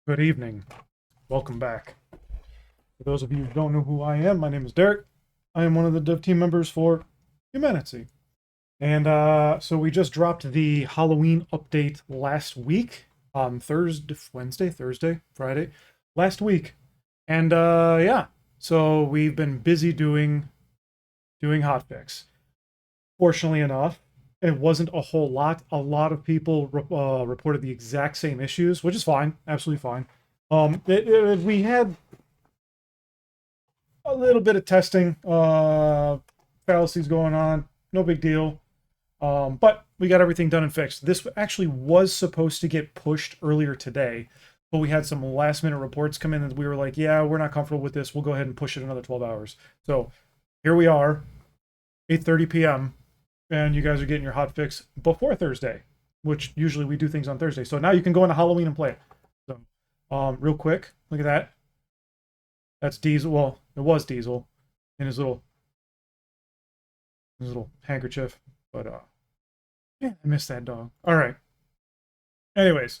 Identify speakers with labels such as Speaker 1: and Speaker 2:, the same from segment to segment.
Speaker 1: Good evening. Welcome back. For those of you who don't know who I am, my name is Derek. I am one of the dev team members for HumanitZ. And so we just dropped the Halloween update last week on Thursday, Friday, last week. And yeah, so we've been busy doing hotfix. Fortunately enough, it wasn't a whole lot. A lot of people reported the exact same issues, which is fine, absolutely fine. We had a little bit of testing, fallacies going on, no big deal. But we got everything done and fixed. This actually was supposed to get pushed earlier today, but we had some last minute reports come in and we were like, yeah, we're not comfortable with this. We'll go ahead and push it another 12 hours. So here we are, 8:30 p.m. and you guys are getting your hot fix before Thursday, which usually we do things on Thursday. So now you can go into Halloween and play it. So, real quick, look at that. That's Diesel. Well, it was Diesel in his little handkerchief. But yeah, I missed that dog. All right. Anyways,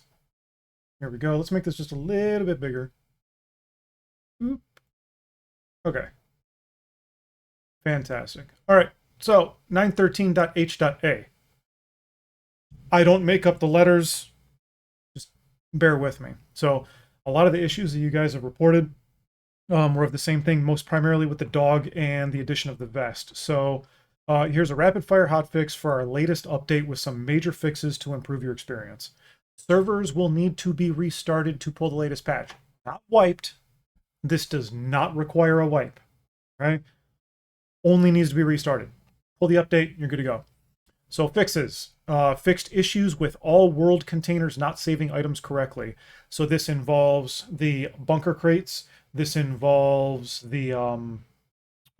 Speaker 1: here we go. Let's make this just a little bit bigger. Oop. Okay. Fantastic. All right. So 913.h.a. I don't make up the letters. Just bear with me. So a lot of the issues that you guys have reported were of the same thing, most primarily with the dog and the addition of the vest. So here's a rapid fire hotfix for our latest update with some major fixes to improve your experience. Servers will need to be restarted to pull the latest patch. Not wiped. This does not require a wipe, right? Only needs to be restarted. Pull the update, you're good to go. So fixes. Fixed issues with all world containers not saving items correctly. So this involves the bunker crates. This involves the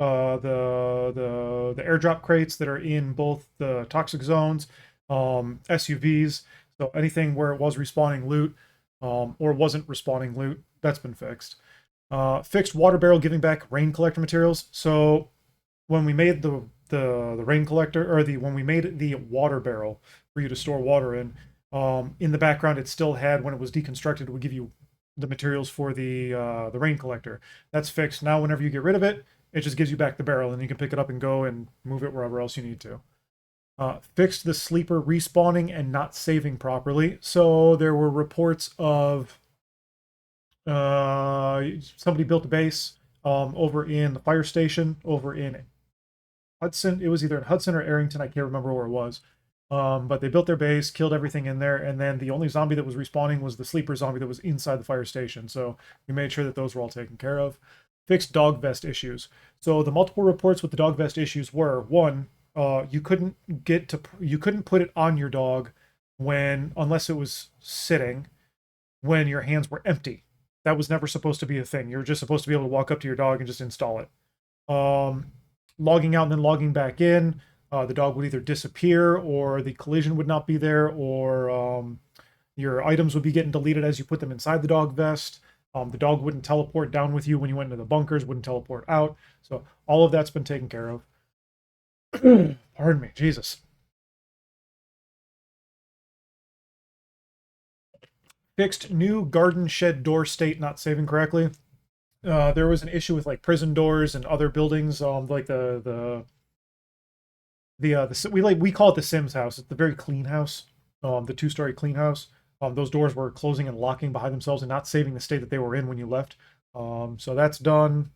Speaker 1: airdrop crates that are in both the toxic zones, SUVs. So anything where it was respawning loot or wasn't respawning loot, that's been fixed. Fixed water barrel giving back rain collector materials. So when we made the rain collector, or when we made the water barrel for you to store water in the background it still had, when it was deconstructed, it would give you the materials for the rain collector. That's fixed. Now whenever you get rid of it, it just gives you back the barrel and you can pick it up and go and move it wherever else you need to. Fixed the sleeper respawning and not saving properly. So there were reports of somebody built a base over in the fire station over in Hudson. It was either in Hudson or Arrington. I can't remember where it was. But they built their base, killed everything in there, and then the only zombie that was respawning was the sleeper zombie that was inside the fire station. So we made sure that those were all taken care of. Fixed dog vest issues. So the multiple reports with the dog vest issues were, one, you couldn't put it on your dog unless it was sitting, when your hands were empty. That was never supposed to be a thing. You were just supposed to be able to walk up to your dog and just install it. Logging out and then logging back in, the dog would either disappear, or the collision would not be there, or your items would be getting deleted as you put them inside the dog vest. The dog wouldn't teleport down with you when you went into the bunkers, wouldn't teleport out. So all of that's been taken care of. Pardon me, Jesus. Fixed new garden shed door state not saving correctly. There was an issue with like prison doors and other buildings, like we call it the Sims house. It's the very clean house, the two-story clean house. Those doors were closing and locking behind themselves and not saving the state that they were in when you left. So that's done.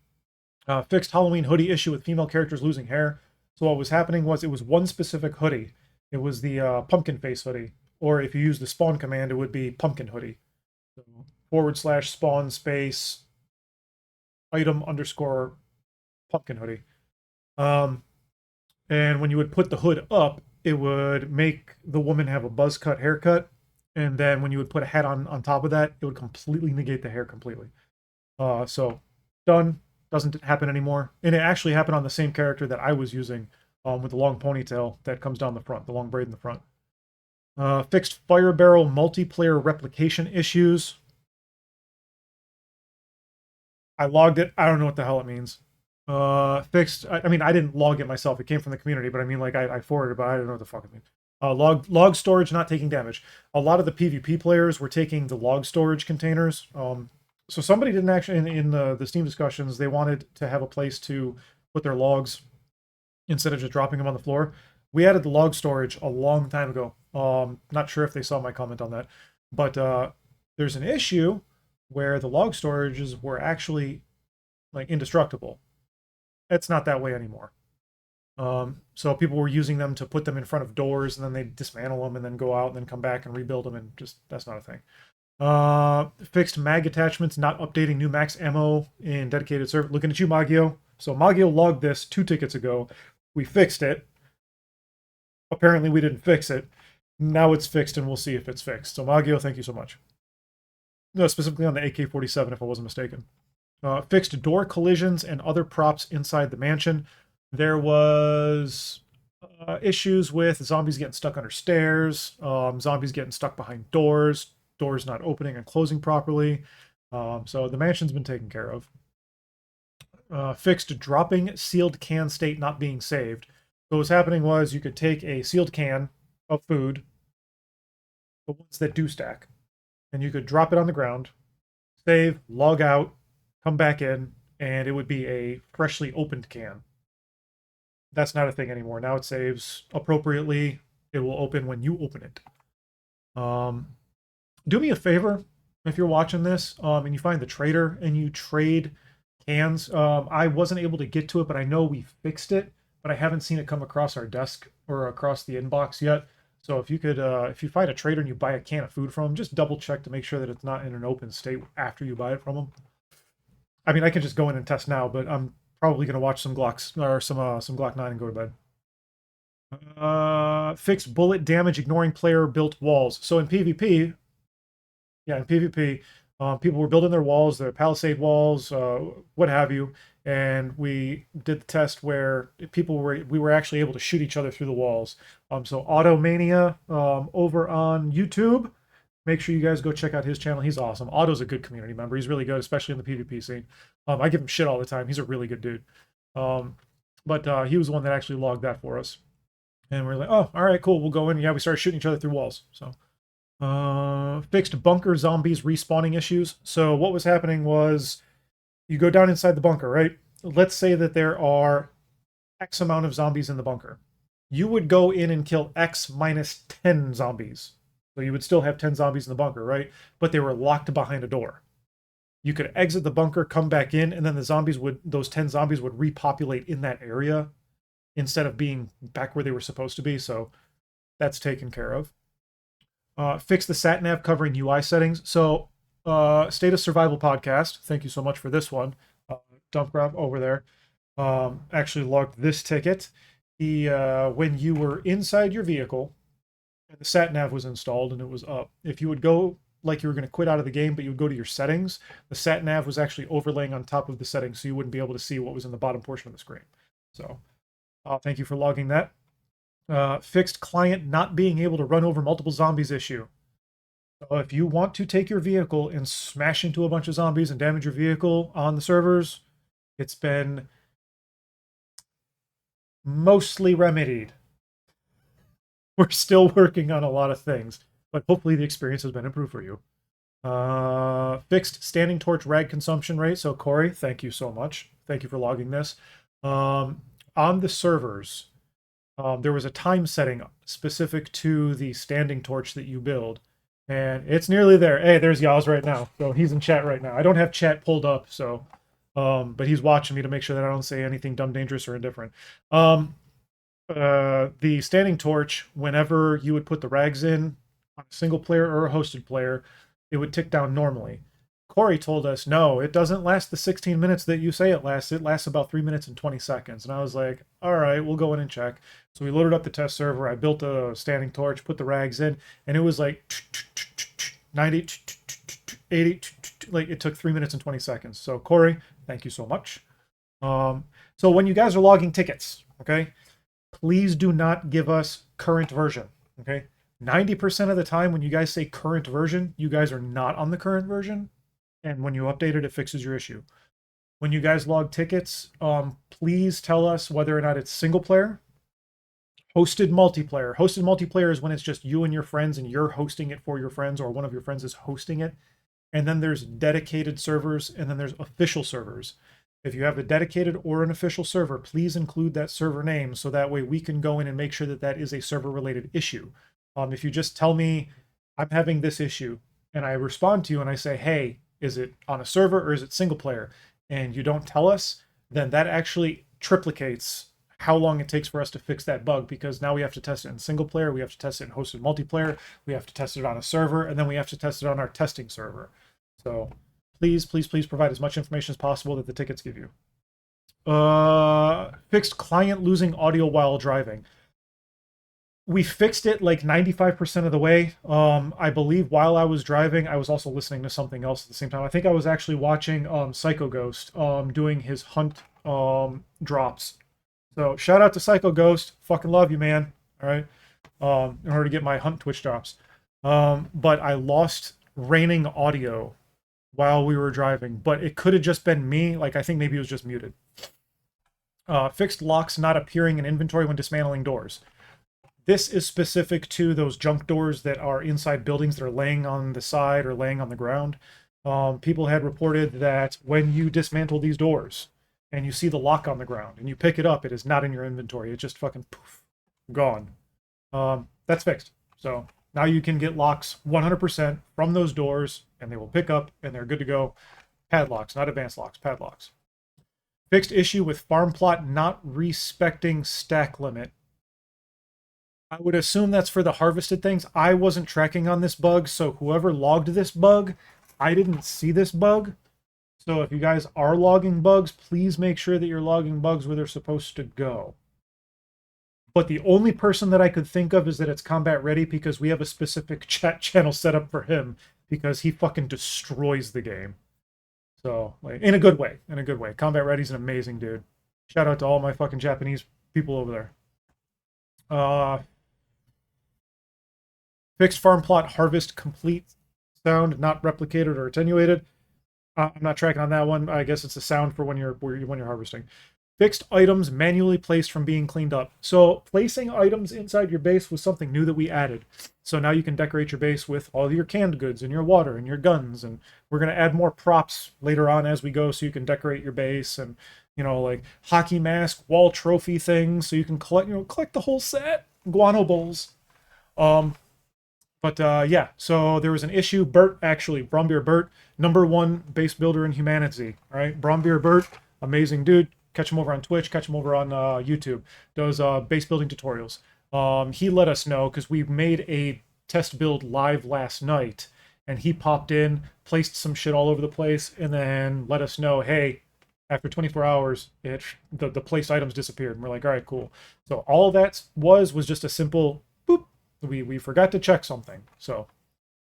Speaker 1: Fixed Halloween hoodie issue with female characters losing hair. So what was happening was, it was one specific hoodie. It was the pumpkin face hoodie, or if you use the spawn command, it would be pumpkin hoodie. So / spawn space item _ pumpkin hoodie. And when you would put the hood up, it would make the woman have a buzz cut haircut. And then when you would put a hat on top of that, it would completely negate the hair completely. So done. Doesn't happen anymore. And it actually happened on the same character that I was using, with the long ponytail that comes down the front, the long braid in the front. Fixed fire barrel multiplayer replication issues. I logged it. I don't know what the hell it means. Fixed. I mean, I didn't log it myself. It came from the community, but I mean, like, I forwarded it, but I don't know what the fuck it means. Log storage not taking damage. A lot of the PvP players were taking the log storage containers. So somebody didn't actually in the Steam discussions, they wanted to have a place to put their logs instead of just dropping them on the floor. We added the log storage a long time ago. Not sure if they saw my comment on that, but there's an issue where the log storages were actually like indestructible. It's not that way anymore. So people were using them to put them in front of doors, and then they dismantle them and then go out and then come back and rebuild them, and just that's not a thing. Fixed mag attachments, not updating new max ammo in dedicated server. Looking at you, Magio. So Magio logged this 2 tickets ago. We fixed it. Apparently we didn't fix it. Now it's fixed, and we'll see if it's fixed. So Magio, thank you so much. No, specifically on the AK-47, if I wasn't mistaken. Fixed door collisions and other props inside the mansion. There was issues with zombies getting stuck under stairs, zombies getting stuck behind doors, doors not opening and closing properly. So the mansion's been taken care of. Fixed dropping sealed can state not being saved. So what was happening was you could take a sealed can of food, the ones that do stack, and you could drop it on the ground, save, log out, come back in, and it would be a freshly opened can. That's not a thing anymore. Now it saves appropriately. It will open when you open it. Do me a favor if you're watching this and you find the trader and you trade cans. I wasn't able to get to it, but I know we fixed it, but I haven't seen it come across our desk or across the inbox yet. So if you could, if you find a trader and you buy a can of food from them, just double check to make sure that it's not in an open state after you buy it from them. I mean, I can just go in and test now, but I'm probably going to watch some Glocks or some Glock 9 and go to bed. Fixed bullet damage ignoring player built walls. So in PvP, people were building their walls, their palisade walls, what have you, and we did the test where we were actually able to shoot each other through the walls. So Automania over on YouTube. Make sure you guys go check out his channel. He's awesome. Otto's a good community member. He's really good, especially in the PvP scene. I give him shit all the time. He's a really good dude. But he was the one that actually logged that for us. And we're like, oh, all right, cool. We'll go in. Yeah, we started shooting each other through walls. So fixed bunker zombies respawning issues. So what was happening was you go down inside the bunker, right? Let's say that there are X amount of zombies in the bunker. You would go in and kill X minus 10 zombies. So you would still have 10 zombies in the bunker, right? But they were locked behind a door. You could exit the bunker, come back in, and then those 10 zombies would repopulate in that area instead of being back where they were supposed to be. So that's taken care of. Fix the sat nav covering UI settings. So State of Survival podcast, thank you so much for this one. Dump grab over there. Actually logged this ticket. When you were inside your vehicle, and the sat nav was installed and it was up. If you would go like you were going to quit out of the game, but you would go to your settings, the sat nav was actually overlaying on top of the settings, so you wouldn't be able to see what was in the bottom portion of the screen. So thank you for logging that. Fixed client not being able to run over multiple zombies issue. So if you want to take your vehicle and smash into a bunch of zombies and damage your vehicle on the servers, it's been mostly remedied. We're still working on a lot of things, but hopefully the experience has been improved for you. Fixed standing torch rag consumption rate. So Corey, thank you so much. Thank you for logging this. On the servers, there was a time setting specific to the standing torch that you build, and it's nearly there. Hey, there's Yaz right now. So he's in chat right now. I don't have chat pulled up, so but he's watching me to make sure that I don't say anything dumb, dangerous, or indifferent. The standing torch, whenever you would put the rags in on a single player or a hosted player, it would tick down normally. Corey told us, no, it doesn't last the 16 minutes that you say it lasts. It lasts about 3 minutes and 20 seconds. And I was like, all right, we'll go in and check. So we loaded up the test server. I built a standing torch, put the rags in, and it was like 90, 80, like it took 3 minutes and 20 seconds. So Corey, thank you so much. So when you guys are logging tickets, okay, please do not give us current version, okay? 90% of the time when you guys say current version, you guys are not on the current version. And when you update it, it fixes your issue. When you guys log tickets, please tell us whether or not it's single player, Hosted multiplayer. Hosted multiplayer is when it's just you and your friends and you're hosting it for your friends, or one of your friends is hosting it. And then there's dedicated servers, and then there's official servers. If you have a dedicated or an official server, please include that server name so that way we can go in and make sure that that is a server related issue. If you just tell me I'm having this issue and I respond to you and I say, hey, is it on a server or is it single player? And you don't tell us, then that actually triplicates how long it takes for us to fix that bug, because now we have to test it in single player, we have to test it in hosted multiplayer, we have to test it on a server, and then we have to test it on our testing server. So please, please, please provide as much information as possible that the tickets give you. Fixed client losing audio while driving. We fixed it like 95% of the way. I believe while I was driving, I was also listening to something else at the same time. I think I was actually watching Psycho Ghost doing his hunt drops. So shout out to Psycho Ghost. Fucking love you, man. All right. In order to get my hunt Twitch drops. But I lost raining audio while we were driving, but it could have just been me. Like, I think maybe it was just muted. Fixed locks not appearing in inventory when dismantling doors. This is specific to those junk doors that are inside buildings that are laying on the side or laying on the ground. People had reported that when you dismantle these doors and you see the lock on the ground and you pick it up, it is not in your inventory. It's just fucking poof, gone. That's fixed. So now you can get locks 100% from those doors, and they will pick up, and they're good to go. Padlocks, not advanced locks, padlocks. Fixed issue with farm plot not respecting stack limit. I would assume that's for the harvested things. I wasn't tracking on this bug, so whoever logged this bug, I didn't see this bug. So if you guys are logging bugs, please make sure that you're logging bugs where they're supposed to go. But the only person that I could think of is that it's combat ready, because we have a specific chat channel set up for him, because he fucking destroys the game. So, like, in a good way, in a good way. Combat ready's an amazing dude. Shout out to all my fucking Japanese people over there. Fixed farm plot harvest complete sound not replicated or attenuated. I'm not tracking on that one. I guess it's a sound for when you're harvesting. Fixed items manually placed from being cleaned up. So placing items inside your base was something new that we added. So now you can decorate your base with all your canned goods and your water and your guns. And we're going to add more props later on as we go, so you can decorate your base, and, you know, like hockey mask, wall trophy things, so you can collect the whole set. Guano bowls. Yeah, so there was an issue. Bert, actually, Brombeer Bert, #1 base builder in HumanitZ. All right, Brombeer Bert, amazing dude. Catch him over on Twitch, catch him over on YouTube. Does base building tutorials. He let us know, because we made a test build live last night, and he popped in, placed some shit all over the place, and then let us know, hey, after 24 hours, the placed items disappeared. And we're like, all right, cool. So all that was just a simple boop. We forgot to check something. So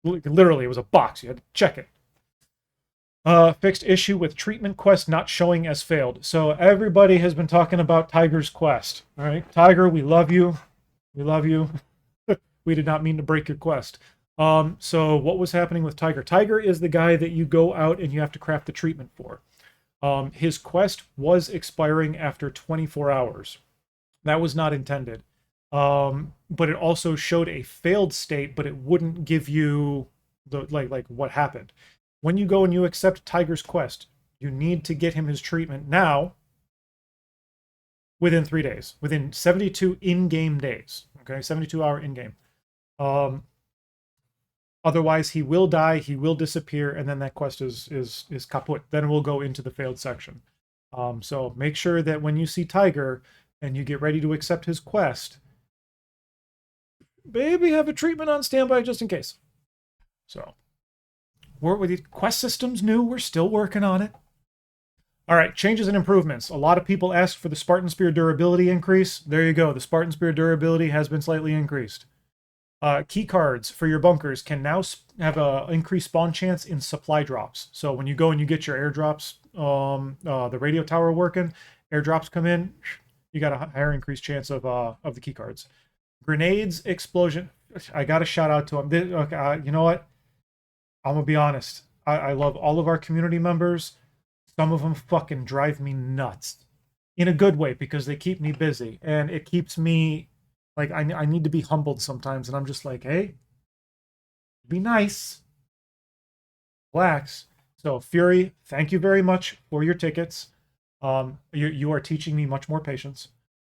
Speaker 1: literally, it was a box. You had to check it. Fixed issue with treatment quest not showing as failed. So everybody has been talking about Tiger's quest. All right, Tiger, we love you. We love you. We did not mean to break your quest. So what was happening with Tiger? Tiger is the guy that you go out and you have to craft the treatment for. His quest was expiring after 24 hours. That was not intended. But it also showed a failed state, but it wouldn't give you the like what happened. When you go and you accept Tiger's quest, you need to get him his treatment now within 3 days, within 72 in-game days. Okay, 72-hour in-game. Otherwise, he will die, he will disappear, and then that quest is kaput. Then we'll go into the failed section. So make sure that when you see Tiger and you get ready to accept his quest, maybe have a treatment on standby just in case. So, with the quest system's new, we're still working on it. All right, changes and improvements. A lot of people asked for the Spartan Spear durability increase. There you go. The Spartan Spear durability has been slightly increased. Key cards for your bunkers can now have an increased spawn chance in supply drops. So when you go and you get your airdrops, the radio tower working, airdrops come in, you got a higher increased chance of the key cards. Grenades, explosion. I got to shout out to them. Okay, you know what? I'm going to be honest. I love all of our community members. Some of them fucking drive me nuts. In a good way, because they keep me busy. And it keeps me Like I need to be humbled sometimes, and I'm just like, hey, be nice, relax. So Fury, thank you very much for your tickets. You are teaching me much more patience.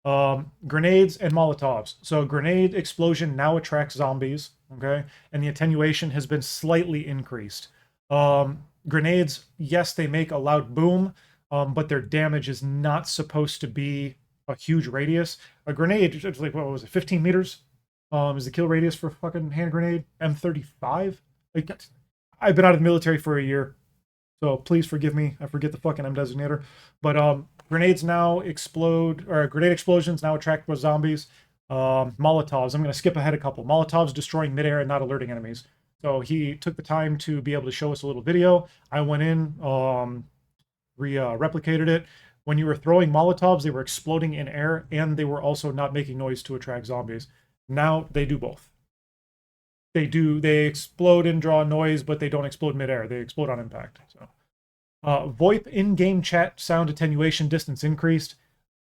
Speaker 1: Grenades and Molotovs. So grenade explosion now attracts zombies, okay? And the attenuation has been slightly increased. Grenades, yes, they make a loud boom, but their damage is not supposed to be a huge radius. A grenade, it's like, what was it, 15 meters? Is the kill radius for a fucking hand grenade M35? Like, I've been out of the military for a year, so please forgive me. I forget the fucking M designator. But grenades now explode, or grenade explosions now attract more zombies. Molotovs, I'm going to skip ahead a couple. Molotovs destroying midair and not alerting enemies. So he took the time to be able to show us a little video. I went in, replicated it. When you were throwing Molotovs, they were exploding in air, and they were also not making noise to attract zombies. Now they do both. They explode and draw noise, but they don't explode midair. They explode on impact. So VoIP in-game chat sound attenuation distance increased.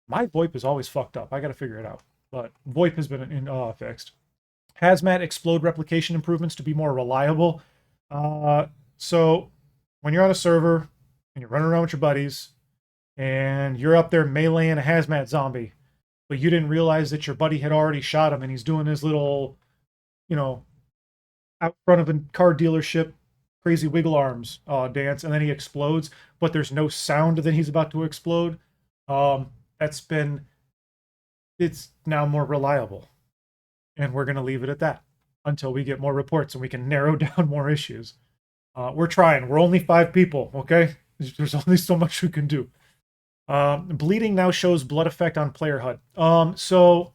Speaker 1: My VoIP is always fucked up. I got to figure it out. But VoIP has been fixed. Hazmat explode replication improvements to be more reliable. So when you're on a server and you're running around with your buddies and you're up there meleeing a hazmat zombie, but you didn't realize that your buddy had already shot him and he's doing his little, you know, out front of a car dealership crazy wiggle arms dance, and then he explodes, but there's no sound that he's about to explode. That's been, it's now more reliable, and we're going to leave it at that until we get more reports and we can narrow down more issues. We're trying. We're only 5 people, okay? There's only so much we can do. Bleeding now shows blood effect on player HUD. So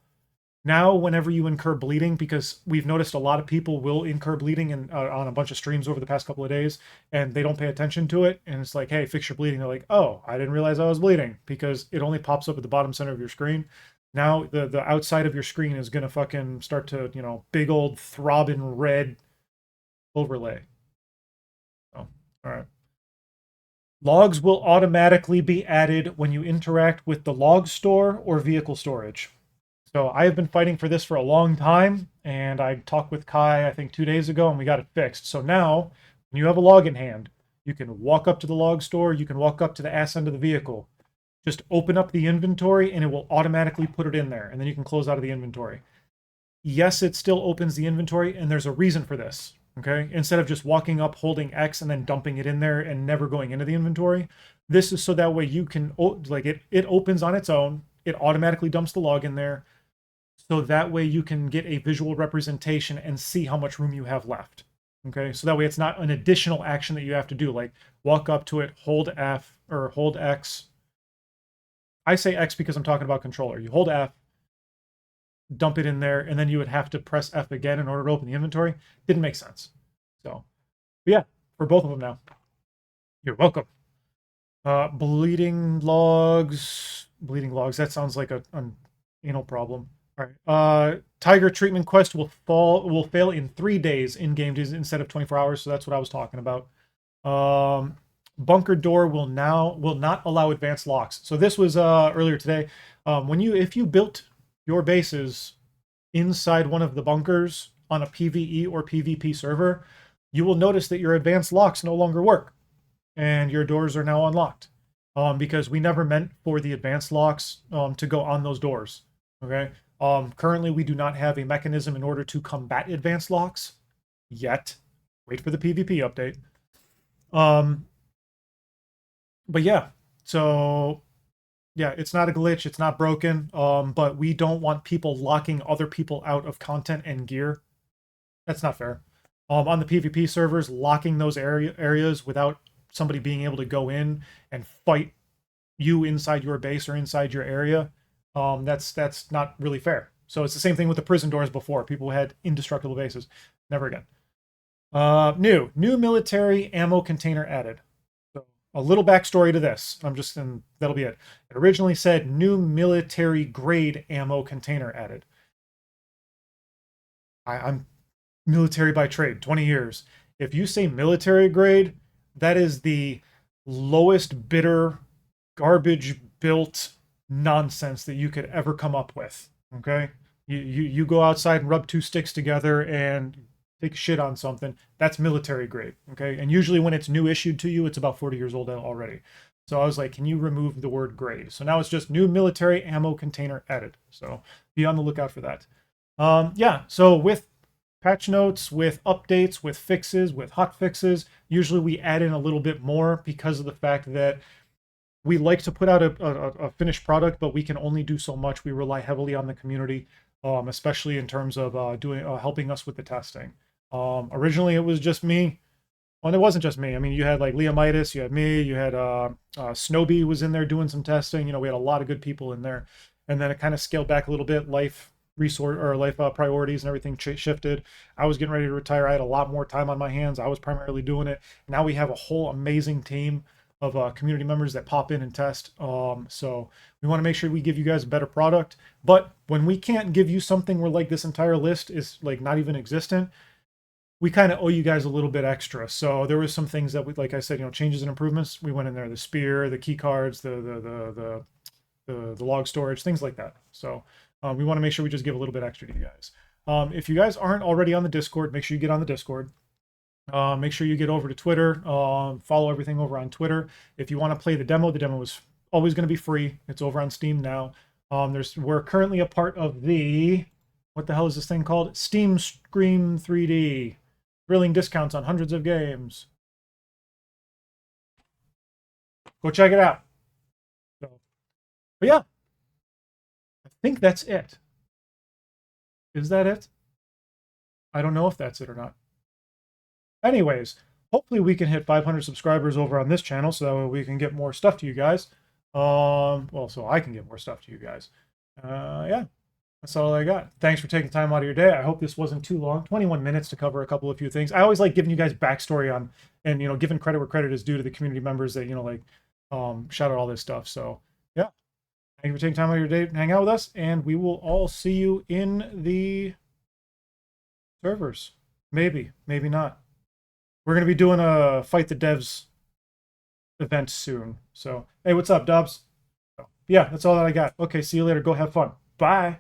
Speaker 1: now whenever you incur bleeding, because we've noticed a lot of people will incur bleeding on a bunch of streams over the past couple of days, and they don't pay attention to it, and it's like, hey, fix your bleeding. They're like, oh, I didn't realize I was bleeding, because it only pops up at the bottom center of your screen. Now the outside of your screen is gonna fucking start to, big old throbbing red overlay. Oh, all right. Logs will automatically be added when you interact with the log store or vehicle storage. So I have been fighting for this for a long time, and I talked with Kai, I think 2 days ago, and we got it fixed. So now, when you have a log in hand, you can walk up to the log store, you can walk up to the ass end of the vehicle, just open up the inventory, and it will automatically put it in there, and then you can close out of the inventory. Yes, it still opens the inventory, and there's a reason for this, okay? Instead of just walking up, holding X, and then dumping it in there and never going into the inventory, this is so that way you can, like, it opens on its own, it automatically dumps the log in there, so that way you can get a visual representation and see how much room you have left. Okay, so that way it's not an additional action that you have to do, like walk up to it, hold F or hold X. I say X because I'm talking about controller. You hold F, dump it in there, and then you would have to press F again in order to open the inventory. Didn't make sense. So, but yeah, for both of them now. You're welcome. Bleeding logs. Bleeding logs. That sounds like an anal problem. All right. Tiger treatment quest will fail in 3 days in game instead of 24 hours. So that's what I was talking about. Bunker door will not allow advanced locks. So this was earlier today. If you built your bases inside one of the bunkers on a PvE or PvP server, you will notice that your advanced locks no longer work, and your doors are now unlocked. Because we never meant for the advanced locks to go on those doors. Okay. Currently, we do not have a mechanism in order to combat advanced locks yet. Wait for the PvP update. But yeah, so yeah, it's not a glitch. It's not broken. But we don't want people locking other people out of content and gear. That's not fair. On the PvP servers, locking those areas without somebody being able to go in and fight you inside your base or inside your area, that's not really fair. So it's the same thing with the prison doors before. People had indestructible bases. Never again. New military ammo container added. So a little backstory to this. And that'll be it. It originally said new military grade ammo container added. I'm military by trade, 20 years. If you say military grade, that is the lowest bidder, garbage built nonsense that you could ever come up with. Okay? You go outside and rub two sticks together and take a shit on something. That's military grade, okay? And usually when it's new issued to you, it's about 40 years old already. So I was like, can you remove the word grade? So now it's just new military ammo container added. So be on the lookout for that. Yeah, so with patch notes, with updates, with fixes, with hot fixes, usually we add in a little bit more because of the fact that we like to put out a finished product, but we can only do so much. We rely heavily on the community, especially in terms of helping us with the testing. Originally, it was just me. Well, it wasn't just me. I mean, you had like HumanitZ, you had me, you had Snowbee was in there doing some testing. You know, we had a lot of good people in there, and then it kind of scaled back a little bit. Life resource or life priorities and everything shifted. I was getting ready to retire. I had a lot more time on my hands. I was primarily doing it. Now we have a whole amazing team of community members that pop in and test. So we want to make sure we give you guys a better product. But when we can't give you something where like this entire list is like not even existent, we kind of owe you guys a little bit extra. So there was some things that we, like I said, you know, changes and improvements. We went in there, the spear, the key cards, the log storage, things like that. So we want to make sure we just give a little bit extra to you guys. If you guys aren't already on the Discord, make sure you get on the Discord. Make sure you get over to Twitter. Follow everything over on Twitter. If you want to play the demo is always going to be free. It's over on Steam now. We're currently a part of the, what the hell is this thing called? Steam Scream 3D. Thrilling discounts on hundreds of games. Go check it out. So, but yeah, I think that's it. Is that it? I don't know if that's it or not. Anyways, hopefully we can hit 500 subscribers over on this channel so that we can get more stuff to you guys. Well, so I can get more stuff to you guys. Yeah, that's all I got. Thanks for taking time out of your day. I hope this wasn't too long. 21 minutes to cover a couple of few things. I always like giving you guys backstory on, and, you know, giving credit where credit is due to the community members that, you know, like, shout out all this stuff. So, yeah. Thank you for taking time out of your day to hang out with us, and we will all see you in the servers. Maybe, maybe not. We're going to be doing a Fight the Devs event soon. So, hey, what's up, Dubs? Yeah, that's all that I got. Okay, see you later. Go have fun. Bye.